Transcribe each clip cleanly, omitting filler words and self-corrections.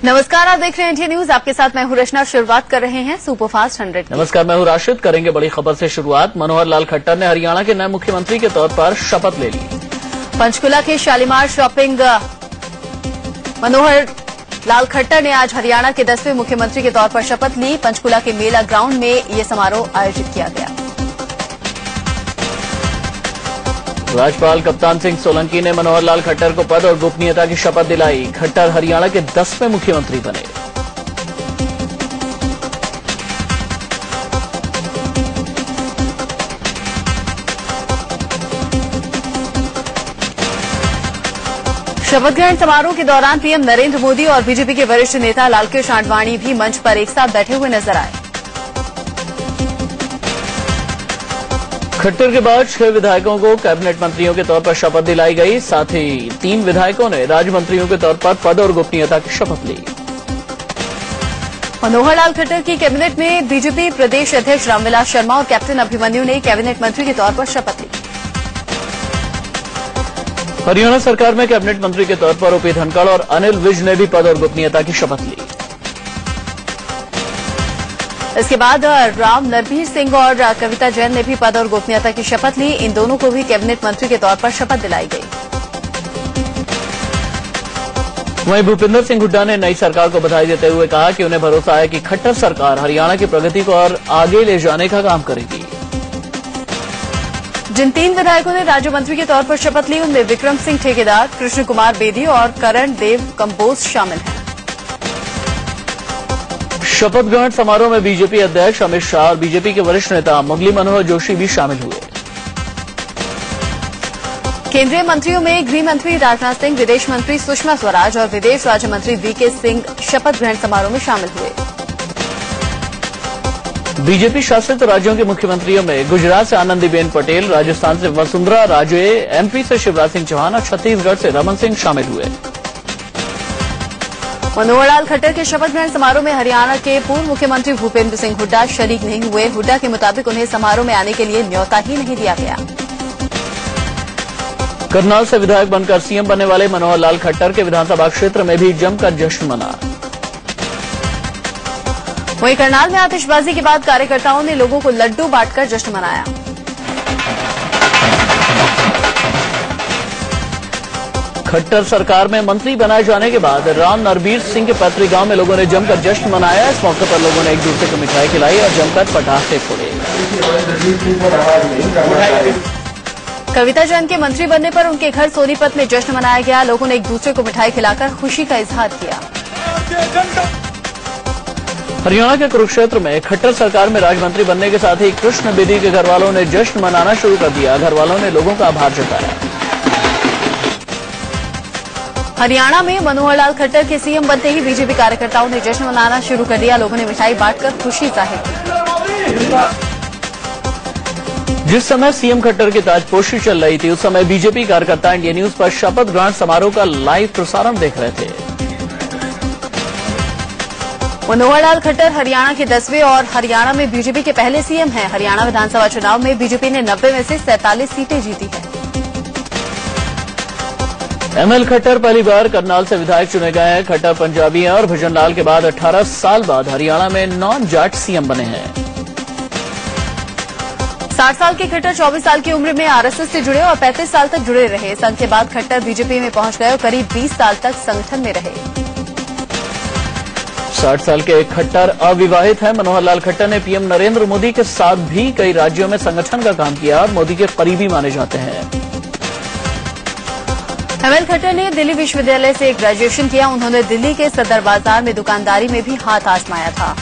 नमस्कार, आप देख रहे हैं इंडिया न्यूज। आपके साथ मैं हूं रचना। शुरुआत कर रहे हैं सुपरफास्ट 100 की। नमस्कार, मैं हूं राशिद। करेंगे बड़ी खबर से शुरुआत। मनोहर लाल खट्टर ने हरियाणा के नए मुख्यमंत्री के तौर पर शपथ ले ली। पंचकुला के शालीमार शॉपिंग मनोहर लाल खट्टर ने आज हरियाणा के 10वें मुख्यमंत्री के तौर पर शपथ ली। पंचकुला के मेला ग्राउंड में ये समारोह आयोजित किया गया। राज्यपाल कप्तान सिंह सोलंकी ने मनोहर लाल खट्टर को पद और गोपनीयता की शपथ दिलाई। खट्टर हरियाणा के 10वें मुख्यमंत्री बने। शपथ ग्रहण समारोह के दौरान पीएम नरेंद्र मोदी और बीजेपी के वरिष्ठ नेता लालकृष्ण आडवाणी भी मंच पर एक साथ बैठे हुए नजर आए। खट्टर के बाद 6 विधायकों को कैबिनेट मंत्रियों के तौर पर शपथ दिलाई गई। साथ ही 3 विधायकों ने राज्य मंत्रियों के तौर पर पद और गोपनीयता की शपथ ली। मनोहर लाल खट्टर की कैबिनेट में बीजेपी प्रदेश अध्यक्ष रामविलास शर्मा और कैप्टन अभिमन्यु ने कैबिनेट मंत्री के तौर पर शपथ ली। हरियाणा सरकार में कैबिनेट मंत्री के तौर पर ओपी धनखड़ और अनिल विज ने भी पद और गोपनीयता की शपथ ली। इसके बाद राम नरबीर सिंह और कविता जैन ने भी पद और गोपनीयता की शपथ ली। इन दोनों को भी कैबिनेट मंत्री के तौर पर शपथ दिलाई गई। वहीं भूपेंद्र सिंह हुड्डा ने नई सरकार को बधाई देते हुए कहा कि उन्हें भरोसा है कि खट्टर सरकार हरियाणा की प्रगति को और आगे ले जाने का काम करेगी। जिन 3 विधायकों ने राज्य मंत्री के तौर पर शपथ ली उनमें विक्रम सिंह ठेकेदार, कृष्ण कुमार बेदी और करण देव कंबोज शामिल हैं। शपथ ग्रहण समारोह में बीजेपी अध्यक्ष अमित शाह और बीजेपी के वरिष्ठ नेता मुरली मनोहर जोशी भी शामिल हुए। केंद्रीय मंत्रियों में गृह मंत्री राजनाथ सिंह, विदेश मंत्री सुषमा स्वराज और विदेश राज्य मंत्री वीके सिंह शपथ ग्रहण समारोह में शामिल हुए। बीजेपी शासित राज्यों के मुख्यमंत्रियों में गुजरात से आनंदीबेन पटेल, राजस्थान से वसुंधरा राजे, एमपी से शिवराज सिंह चौहान और छत्तीसगढ़ से रमन सिंह शामिल हुए। मनोहर लाल खट्टर के शपथ ग्रहण समारोह में हरियाणा के पूर्व मुख्यमंत्री भूपेंद्र सिंह हुड्डा शरीक नहीं हुए। हुड्डा के मुताबिक उन्हें समारोह में आने के लिए न्योता ही नहीं दिया गया। करनाल से विधायक बनकर सीएम बनने वाले मनोहर लाल खट्टर के विधानसभा क्षेत्र में भी जमकर जश्न मना। वहीं करनाल में आतिशबाजी के बाद कार्यकर्ताओं ने लोगों को लड्डू बांटकर जश्न मनाया। खट्टर सरकार में मंत्री बनाए जाने के बाद राम नरबीर सिंह के पैतृक गांव में लोगों ने जमकर जश्न मनाया। इस मौके पर लोगों ने एक दूसरे को मिठाई खिलाई और जमकर पटाखे फोड़े। कविता जैन के मंत्री बनने पर उनके घर सोनीपत में जश्न मनाया गया। लोगों ने एक दूसरे को मिठाई खिलाकर खुशी का इजहार किया। हरियाणा के कुरुक्षेत्र में खट्टर सरकार में राज्यमंत्री बनने के साथ ही कृष्ण बेदी के घर वालों ने जश्न मनाना शुरू कर दिया। घर वालों ने लोगों का आभार जताया। हरियाणा में मनोहर लाल खट्टर के सीएम बनते ही बीजेपी कार्यकर्ताओं ने जश्न मनाना शुरू कर दिया। लोगों ने मिठाई बांटकर खुशी जाहिर की। जिस समय सीएम खट्टर की ताजपोशी चल रही थी उस समय बीजेपी कार्यकर्ता इंडिया न्यूज पर शपथ ग्रहण समारोह का लाइव प्रसारण देख रहे थे। मनोहर लाल खट्टर हरियाणा के 10वें और हरियाणा में बीजेपी के पहले सीएम हैं। हरियाणा विधानसभा चुनाव में बीजेपी ने 90 में से 47 सीटें जीती हैं। एमएल खट्टर पहली बार करनाल से विधायक चुने गए हैं। खट्टर पंजाबी हैं और भजन लाल के बाद 18 साल बाद हरियाणा में नॉन जाट सीएम बने हैं। 60 साल के खट्टर 24 साल की उम्र में आरएसएस से जुड़े और 35 साल तक जुड़े रहे। संघ के बाद खट्टर बीजेपी में पहुंच गए और करीब 20 साल तक संगठन में रहे। 60 साल के खट्टर अविवाहित हैं। मनोहर लाल खट्टर ने पीएम नरेंद्र मोदी के साथ भी कई राज्यों में संगठन का काम किया और मोदी के करीबी माने जाते हैं। एमएल खट्टर ने दिल्ली विश्वविद्यालय से ग्रेजुएशन किया। उन्होंने दिल्ली के सदर बाजार में दुकानदारी में भी हाथ आजमाया था।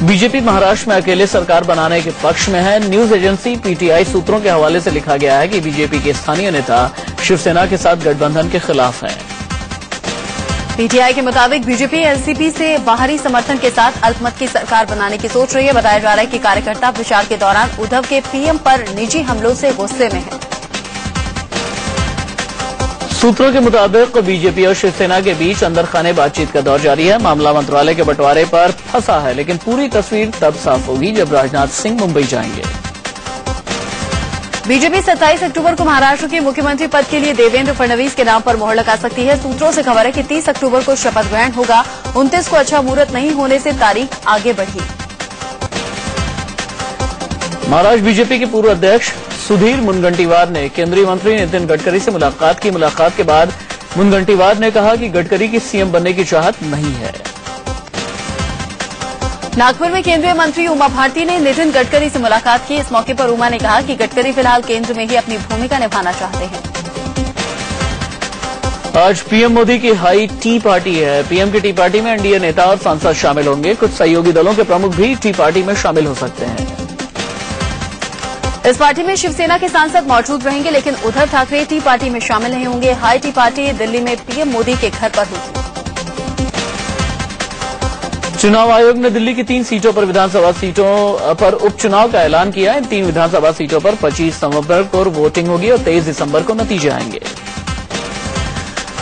बीजेपी महाराष्ट्र में अकेले सरकार बनाने के पक्ष में है। न्यूज एजेंसी पीटीआई सूत्रों के हवाले से लिखा गया है कि बीजेपी के स्थानीय नेता शिवसेना के साथ गठबंधन के खिलाफ हैं। पीटीआई के मुताबिक बीजेपी एनसीपी से बाहरी समर्थन के साथ अल्पमत की सरकार बनाने की सोच रही है। बताया जा रहा है कि कार्यकर्ता प्रचार के दौरान उद्धव के पीएम पर निजी हमलों से गुस्से में है। सूत्रों के मुताबिक बीजेपी और शिवसेना के बीच अंदर खाने बातचीत का दौर जारी है। मामला मंत्रालय के बंटवारे पर फंसा है, लेकिन पूरी तस्वीर तब साफ होगी जब राजनाथ सिंह मुंबई जाएंगे। बीजेपी 27 अक्टूबर को महाराष्ट्र के मुख्यमंत्री पद के लिए देवेंद्र फडणवीस के नाम पर मोहर लगा सकती है। सूत्रों से खबर है कि 30 अक्टूबर को शपथ ग्रहण होगा। 29 को अच्छा मुहूर्त नहीं होने से तारीख आगे बढ़ी। महाराष्ट्र बीजेपी के पूर्व अध्यक्ष सुधीर मुनगंटीवार ने केंद्रीय मंत्री नितिन गडकरी से मुलाकात की। मुलाकात के बाद मुनगंटीवार ने कहा कि गडकरी की सीएम बनने की चाहत नहीं है। नागपुर में केंद्रीय मंत्री उमा भारती ने नितिन गडकरी से मुलाकात की। इस मौके पर उमा ने कहा कि गडकरी फिलहाल केंद्र में ही अपनी भूमिका निभाना चाहते हैं। आज पीएम मोदी की हाई टी पार्टी है। पीएम की टी पार्टी में एनडीए नेता और सांसद शामिल होंगे। कुछ सहयोगी दलों के प्रमुख भी टी पार्टी में शामिल हो सकते हैं। इस पार्टी में शिवसेना के सांसद मौजूद रहेंगे, लेकिन उद्धव ठाकरे टी पार्टी में शामिल नहीं होंगे। हाई टी पार्टी दिल्ली में पीएम मोदी के घर पर होगी। चुनाव आयोग ने दिल्ली की 3 सीटों पर विधानसभा सीटों पर उपचुनाव का ऐलान किया है। इन 3 विधानसभा सीटों पर 25 नवंबर को वोटिंग होगी और 23 दिसंबर को नतीजे आएंगे।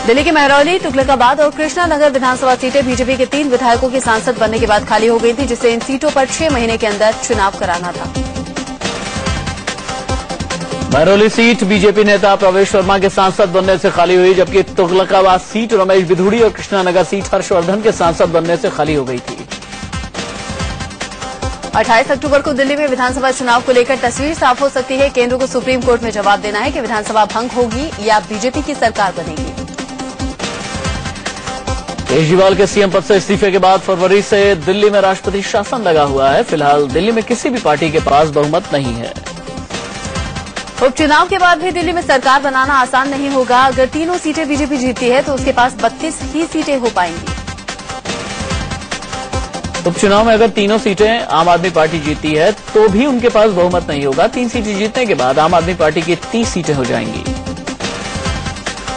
दिल्ली के महरौली, तुगलकाबाद और कृष्णा नगर विधानसभा सीटें बीजेपी के 3 विधायकों के सांसद बनने के बाद खाली हो गई थी, जिससे इन सीटों पर 6 महीने के अंदर चुनाव कराना था। महरौली सीट बीजेपी नेता प्रवेश वर्मा के सांसद बनने से खाली हुई, जबकि तुगलकाबाद सीट रमेश बिधूड़ी और कृष्णानगर सीट हर्षवर्धन के सांसद बनने से खाली हो गई थी। 28 अक्टूबर को दिल्ली में विधानसभा चुनाव को लेकर तस्वीर साफ हो सकती है। केंद्र को सुप्रीम कोर्ट में जवाब देना है कि विधानसभा भंग होगी या बीजेपी की सरकार बनेगी। केजरीवाल के सीएम पद से इस्तीफे के बाद फरवरी से दिल्ली में राष्ट्रपति शासन लगा हुआ है। फिलहाल दिल्ली में किसी भी पार्टी के पास बहुमत नहीं है। उपचुनाव के बाद भी दिल्ली में सरकार बनाना आसान नहीं होगा। अगर तीनों सीटें बीजेपी जीतती है तो उसके पास 32 ही सीटें हो पाएंगी। उपचुनाव में अगर तीनों सीटें आम आदमी पार्टी जीतती है तो भी उनके पास बहुमत नहीं होगा। 3 सीटें जीतने के बाद आम आदमी पार्टी की 30 सीटें हो जाएंगी।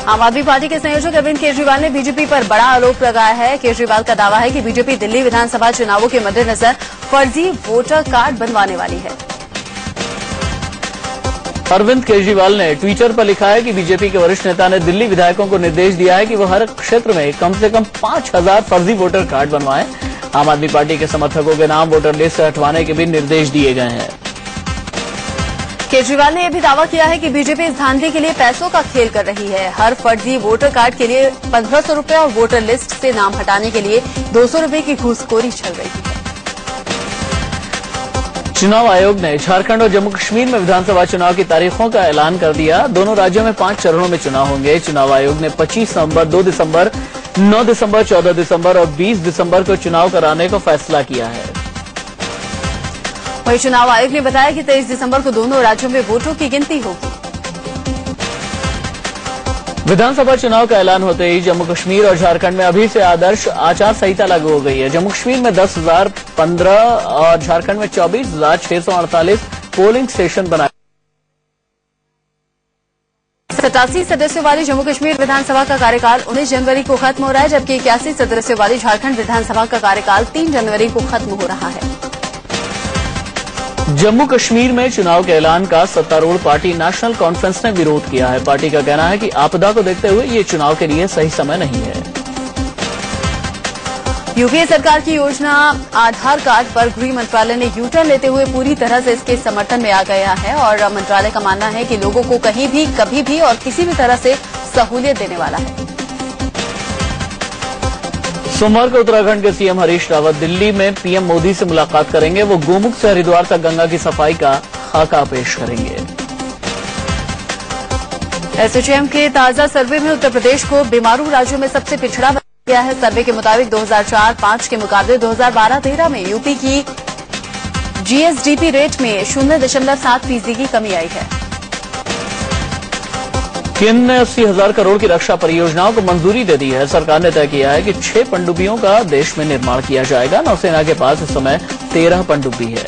आम आदमी पार्टी के संयोजक अरविंद केजरीवाल ने बीजेपी पर बड़ा आरोप लगाया है। केजरीवाल का दावा है कि बीजेपी दिल्ली विधानसभा चुनावों के मद्देनजर फर्जी वोटर कार्ड बनवाने वाली है। अरविंद केजरीवाल ने ट्विटर पर लिखा है कि बीजेपी के वरिष्ठ नेता ने दिल्ली विधायकों को निर्देश दिया है कि वो हर क्षेत्र में कम से कम 5000 फर्जी वोटर कार्ड बनवाएं। आम आदमी पार्टी के समर्थकों के नाम वोटर लिस्ट से हटवाने के भी निर्देश दिए गए हैं। केजरीवाल ने यह भी दावा किया है कि बीजेपी इस धांधली के लिए पैसों का खेल कर रही है। हर फर्जी वोटर कार्ड के लिए 1500 रुपए और वोटर लिस्ट से नाम हटाने के लिए 200 रुपए की घूसखोरी चल रही है। चुनाव आयोग ने झारखंड और जम्मू कश्मीर में विधानसभा चुनाव की तारीखों का ऐलान कर दिया। दोनों राज्यों में 5 चरणों में चुनाव होंगे। चुनाव आयोग ने 25 नवंबर, 2 दिसंबर, 9 दिसंबर, 14 दिसंबर और 20 दिसंबर को चुनाव कराने का फैसला किया है। वहीं चुनाव आयोग ने बताया कि 23 दिसंबर को दोनों राज्यों में वोटों की गिनती होगी। विधानसभा चुनाव का ऐलान होते ही जम्मू कश्मीर और झारखंड में अभी से आदर्श आचार संहिता लागू हो गई है। जम्मू कश्मीर में 10,015 और झारखंड में 24,648 पोलिंग स्टेशन बनाए। 87 सदस्यों वाली जम्मू कश्मीर विधानसभा का कार्यकाल 19 जनवरी को खत्म हो रहा है, जबकि 81 सदस्यों वाली झारखंड विधानसभा का कार्यकाल 3 जनवरी को खत्म हो रहा है। जम्मू कश्मीर में चुनाव के ऐलान का सत्तारूढ़ पार्टी नेशनल कॉन्फ्रेंस ने विरोध किया है। पार्टी का कहना है कि आपदा को देखते हुए ये चुनाव के लिए सही समय नहीं है। यूपीए सरकार की योजना आधार कार्ड पर गृह मंत्रालय ने यूटर्न लेते हुए पूरी तरह से इसके समर्थन में आ गया है और मंत्रालय का मानना है कि लोगों को कहीं भी, कभी भी और किसी भी तरह से सहूलियत देने वाला है। सोमवार को उत्तराखंड के सीएम हरीश रावत दिल्ली में पीएम मोदी से मुलाकात करेंगे। वो गोमुख से हरिद्वार तक गंगा की सफाई का खाका पेश करेंगे। एसोचैम के ताजा सर्वे में उत्तर प्रदेश को बीमारू राज्यों में सबसे पिछड़ा बनाया गया है। सर्वे के मुताबिक 2004-05 के मुकाबले 2012-13 में यूपी की जीएसडीपी रेट में 0.7% की कमी आई है। केंद्र ने 80,000 करोड़ की रक्षा परियोजनाओं को मंजूरी दे दी है। सरकार ने तय किया है कि 6 पनडुब्बियों का देश में निर्माण किया जाएगा। नौसेना के पास इस समय 13 पनडुब्बी है।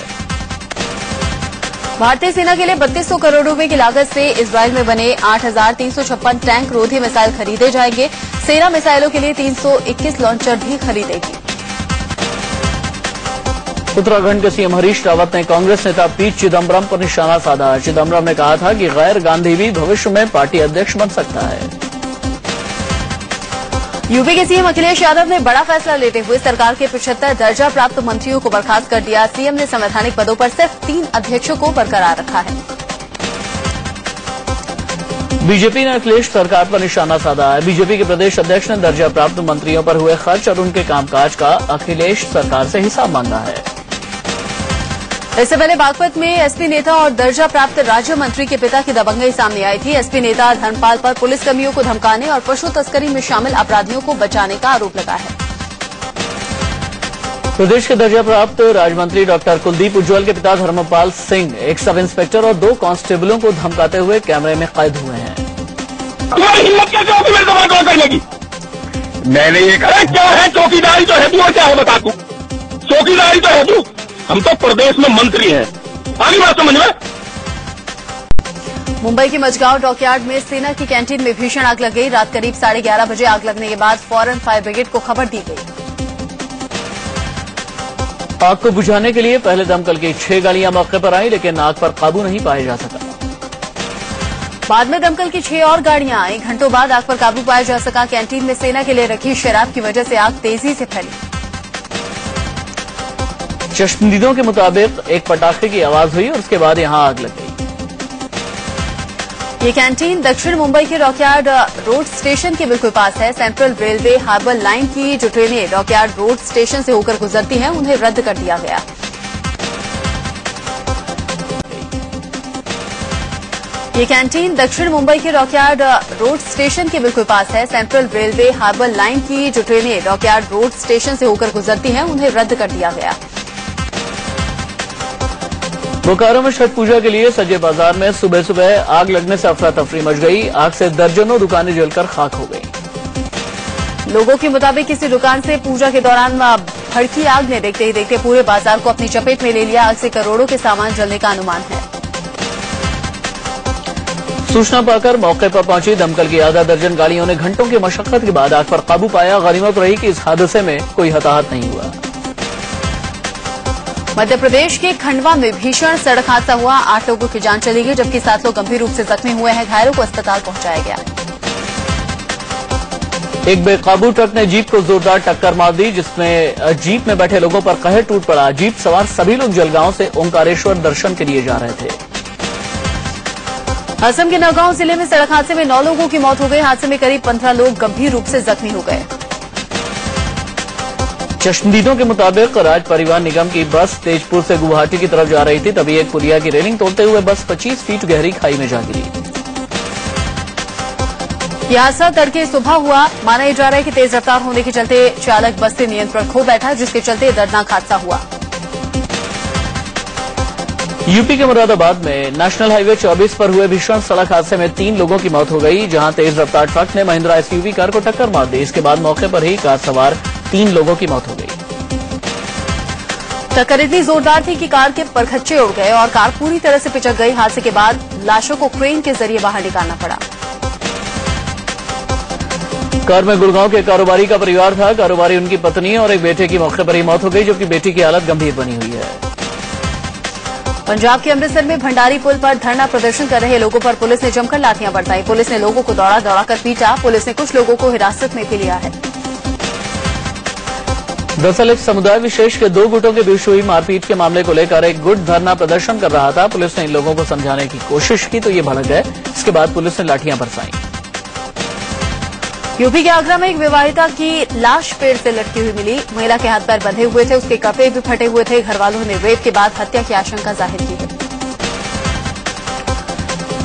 भारतीय सेना के लिए 3200 करोड़ रुपए की लागत से इजरायल में बने 8,356 टैंक रोधी मिसाइल खरीदे जाएंगे। सेना मिसाइलों के लिए 321 लॉन्चर भी खरीदेगी। उत्तराखंड के सीएम हरीश रावत ने कांग्रेस नेता पी चिदम्बरम पर निशाना साधा। चिदम्बरम ने कहा था कि गैर गांधी भी भविष्य में पार्टी अध्यक्ष बन सकता है। यूपी के सीएम अखिलेश यादव ने बड़ा फैसला लेते हुए सरकार के 75 दर्जा प्राप्त मंत्रियों को बर्खास्त कर दिया। सीएम ने संवैधानिक पदों पर सिर्फ 3 अध्यक्षों को बरकरार रखा है। बीजेपी ने अखिलेश सरकार पर निशाना साधा है। बीजेपी के प्रदेश अध्यक्ष ने दर्जा प्राप्त मंत्रियों पर हुए खर्च और उनके कामकाज का अखिलेश सरकार से हिसाब मांगा है। इससे पहले बागपत में एसपी नेता और दर्जा प्राप्त राज्य मंत्री के पिता की दबंगई सामने आई थी। एसपी नेता धर्मपाल पर पुलिसकर्मियों को धमकाने और पशु तस्करी में शामिल अपराधियों को बचाने का आरोप लगा है। प्रदेश के दर्जा प्राप्त राज्य मंत्री डॉक्टर कुलदीप उज्ज्वल के पिता धर्मपाल सिंह एक सब इंस्पेक्टर और 2 कांस्टेबलों को धमकाते हुए कैमरे में कैद हुए हैं। तुम्हारी हिम्मत कैसे होगी मेरे को कॉल करने की? मैंने ये कहा क्या है, चौकीदारी तो है तू और क्या है बता तू, चौकीदारी तो है तू, हम तो प्रदेश में मंत्री हैं, आगे बात समझ में। मुंबई के मझगांव डॉकयार्ड में सेना की कैंटीन में भीषण आग लग गई। रात करीब 11:30 बजे आग लगने के बाद फौरन फायर ब्रिगेड को खबर दी गई। आग को बुझाने के लिए पहले दमकल की 6 गाड़ियां मौके पर आई, लेकिन आग पर काबू नहीं पाया जा सका। बाद में दमकल की 6 और गाड़ियां आई। घंटों बाद आग पर काबू पाया जा सका। कैंटीन में सेना के लिए रखी शराब की वजह से आग तेजी से फैली। चश्मदीदों के मुताबिक एक पटाखे की आवाज हुई और उसके बाद यहां आग लग गई। ये कैंटीन दक्षिण मुंबई के डॉकयार्ड रोड स्टेशन के बिल्कुल पास है। सेंट्रल रेलवे हार्बर लाइन की जो ट्रेनें डॉकयार्ड रोड स्टेशन से होकर गुजरती हैं, उन्हें रद्द कर दिया गया। ये कैंटीन दक्षिण मुंबई के डॉकयार्ड रोड स्टेशन के बिल्कुल पास है। सेंट्रल रेलवे हार्बर लाइन की जो ट्रेनें डॉकयार्ड रोड स्टेशन से होकर गुजरती हैं, उन्हें रद्द कर दिया गया। बोकारो में छठ पूजा के लिए सजे बाजार में सुबह सुबह आग लगने से अफरा तफरी मच गई। आग से दर्जनों दुकानें जलकर खाक हो गई। लोगों के मुताबिक किसी दुकान से पूजा के दौरान भड़की आग ने देखते ही देखते पूरे बाजार को अपनी चपेट में ले लिया। आग से करोड़ों के सामान जलने का अनुमान है। सूचना पाकर मौके पर पहुंची दमकल की आधा दर्जन गाड़ियों ने घंटों की मशक्कत के बाद आग पर काबू पाया। गनीमत रही कि इस हादसे में कोई हताहत नहीं हुआ। मध्य प्रदेश के खंडवा में भीषण सड़क हादसा हुआ। 8 लोगों की जान चली गई, जबकि 7 लोग गंभीर रूप से जख्मी हुए हैं। घायलों को अस्पताल पहुंचाया गया। एक बेकाबू ट्रक ने जीप को जोरदार टक्कर मार दी, जिसमें जीप में बैठे लोगों पर कहर टूट पड़ा। जीप सवार सभी लोग जलगांव से ओंकारेश्वर दर्शन के लिए जा रहे थे। असम के नौगांव जिले में सड़क हादसे में 9 लोगों की मौत हो गई। हादसे में करीब 15 लोग गंभीर रूप से जख्मी हो गए। चश्मदीदों के मुताबिक राज्य परिवहन निगम की बस तेजपुर से गुवाहाटी की तरफ जा रही थी, तभी एक पुलिया की रेलिंग तोड़ते हुए बस 25 फीट गहरी खाई में जा गिरी। यह हादसा तड़के सुबह हुआ। माना जा रहा है कि तेज रफ्तार होने के चलते चालक बस से नियंत्रण खो बैठा, जिसके चलते दर्दनाक हादसा हुआ। यूपी के मुरादाबाद में नेशनल हाईवे 24 पर हुए भीषण सड़क हादसे में 3 लोगों की मौत हो गई, जहां तेज रफ्तार ट्रक ने महिंद्रा एसयूवी कार को टक्कर मार दी। इसके बाद मौके पर ही कार सवार 3 लोगों की मौत हो गई। टक्कर इतनी जोरदार थी कि कार के परखच्चे उड़ गए और कार पूरी तरह से पिचक गई। हादसे के बाद लाशों को क्रेन के जरिए बाहर निकालना पड़ा। कार में गुड़गांव के कारोबारी का परिवार था। कारोबारी, उनकी पत्नी और एक बेटे की मौके पर ही मौत हो गई, जबकि बेटी की हालत गंभीर बनी हुई है। पंजाब के अमृतसर में भंडारी पुल पर धरना प्रदर्शन कर रहे लोगों पर पुलिस ने जमकर लाठियां बरसाई। पुलिस ने लोगों को दौड़ा दौड़ाकर पीटा। पुलिस ने कुछ लोगों को हिरासत में भी लिया है। दरअसल एक समुदाय विशेष के 2 गुटों के बीच हुई मारपीट के मामले को लेकर एक गुट धरना प्रदर्शन कर रहा था। पुलिस ने इन लोगों को समझाने की कोशिश की तो ये भड़क गए। इसके बाद पुलिस ने लाठियां बरसाई। यूपी के आगरा में एक विवाहिता की लाश पेड़ से लटकी हुई मिली। महिला के हाथ पैर बंधे हुए थे, उसके कपड़े भी फटे हुए थे। घरवालों ने रेप के बाद हत्या की आशंका जाहिर की है।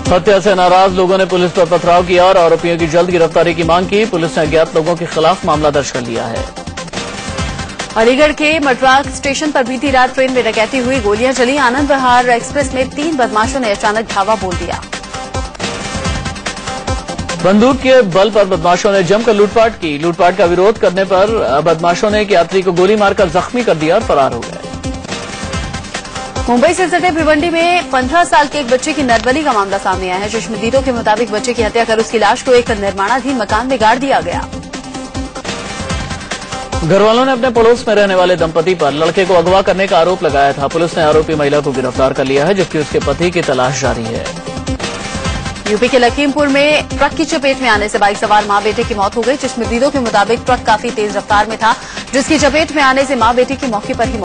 हत्या से नाराज लोगों ने पुलिस पर पथराव किया और आरोपियों की जल्द गिरफ्तारी की मांग की। पुलिस ने अज्ञात लोगों के खिलाफ मामला दर्ज कर लिया है। अलीगढ़ के मटराक स्टेशन पर बीती रात ट्रेन में डकैती हुई। गोलियां चली। आनंद विहार एक्सप्रेस में 3 बदमाशों ने अचानक धावा बोल दिया। बंदूक के बल पर बदमाशों ने जमकर लूटपाट की। लूटपाट का विरोध करने पर बदमाशों ने एक यात्री को गोली मारकर जख्मी कर दिया और फरार हो गए। मुंबई से सटे भिवंडी में 15 साल के एक बच्चे की नरबली का मामला सामने आया है। चश्मदीदों के मुताबिक बच्चे की हत्या कर उसकी लाश को एक निर्माणाधीन मकान में गाड़ दिया गया। घरवालों ने अपने पड़ोस में रहने वाले दंपति पर लड़के को अगवा करने का आरोप लगाया था। पुलिस ने आरोपी महिला को गिरफ्तार कर लिया है, जबकि उसके पति की तलाश जारी है। यूपी के लखीमपुर में ट्रक की चपेट में आने से बाइक सवार मां बेटे की मौत हो गई। चश्मदीदों के मुताबिक ट्रक काफी तेज रफ्तार में था, जिसकी चपेट में आने से मां बेटे की मौके पर ही